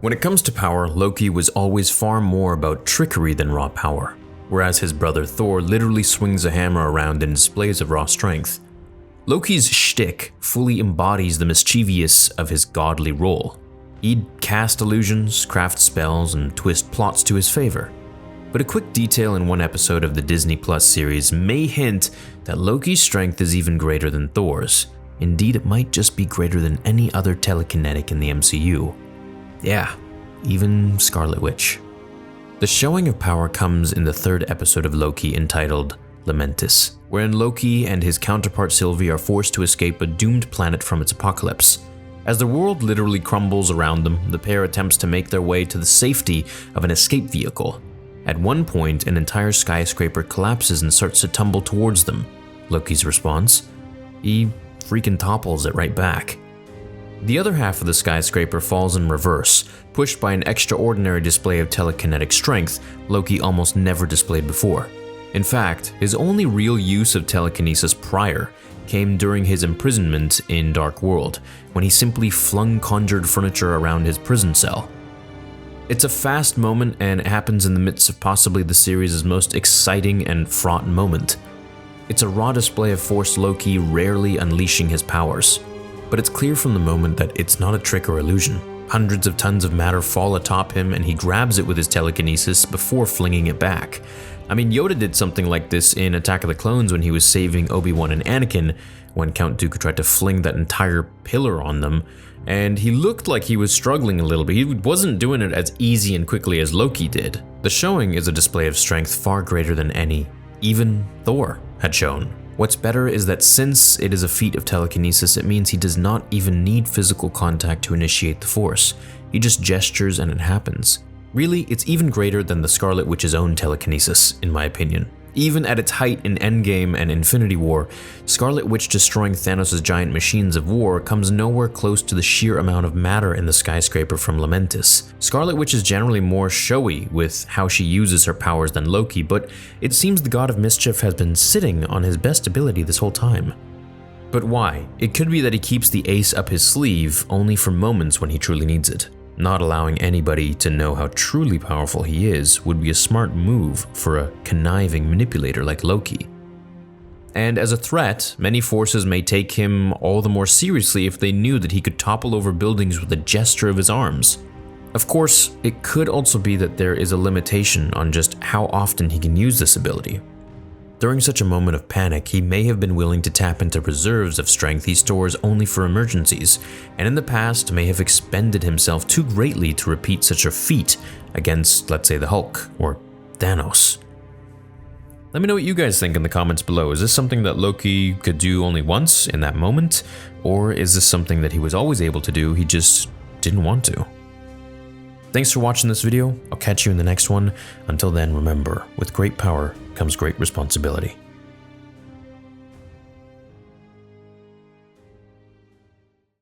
When it comes to power, Loki was always far more about trickery than raw power, whereas his brother Thor literally swings a hammer around in displays of raw strength. Loki's shtick fully embodies the mischievous of his godly role. He'd cast illusions, craft spells, and twist plots to his favor. But a quick detail in one episode of the Disney Plus series may hint that Loki's strength is even greater than Thor's. Indeed, it might just be greater than any other telekinetic in the MCU. Yeah, even Scarlet Witch. The showing of power comes in the third episode of Loki entitled Lamentis, wherein Loki and his counterpart Sylvie are forced to escape a doomed planet from its apocalypse. As the world literally crumbles around them, the pair attempts to make their way to the safety of an escape vehicle. At one point, an entire skyscraper collapses and starts to tumble towards them. Loki's response? He freaking topples it right back. The other half of the skyscraper falls in reverse, pushed by an extraordinary display of telekinetic strength Loki almost never displayed before. In fact, his only real use of telekinesis prior came during his imprisonment in Dark World, when he simply flung conjured furniture around his prison cell. It's a fast moment, and it happens in the midst of possibly the series' most exciting and fraught moment. It's a raw display of forced Loki rarely unleashing his powers. But it's clear from the moment that it's not a trick or illusion. Hundreds of tons of matter fall atop him, and he grabs it with his telekinesis before flinging it back. I mean, Yoda did something like this in Attack of the Clones when he was saving Obi-Wan and Anakin, when Count Dooku tried to fling that entire pillar on them, and he looked like he was struggling a little bit. He wasn't doing it as easy and quickly as Loki did. The showing is a display of strength far greater than any, even Thor, had shown. What's better is that since it is a feat of telekinesis, it means he does not even need physical contact to initiate the force. He just gestures and it happens. Really, it's even greater than the Scarlet Witch's own telekinesis, in my opinion. Even at its height in Endgame and Infinity War, Scarlet Witch destroying Thanos' giant machines of war comes nowhere close to the sheer amount of matter in the skyscraper from Lamentis. Scarlet Witch is generally more showy with how she uses her powers than Loki, but it seems the God of Mischief has been sitting on his best ability this whole time. But why? It could be that he keeps the ace up his sleeve only for moments when he truly needs it. Not allowing anybody to know how truly powerful he is would be a smart move for a conniving manipulator like Loki. And as a threat, many forces may take him all the more seriously if they knew that he could topple over buildings with a gesture of his arms. Of course, it could also be that there is a limitation on just how often he can use this ability. During such a moment of panic, he may have been willing to tap into reserves of strength he stores only for emergencies, and in the past may have expended himself too greatly to repeat such a feat against, let's say, the Hulk or Thanos. Let me know what you guys think in the comments below. Is this something that Loki could do only once in that moment, or is this something that he was always able to do, he just didn't want to? Thanks for watching this video. I'll catch you in the next one. Until then, remember, with great power comes great responsibility.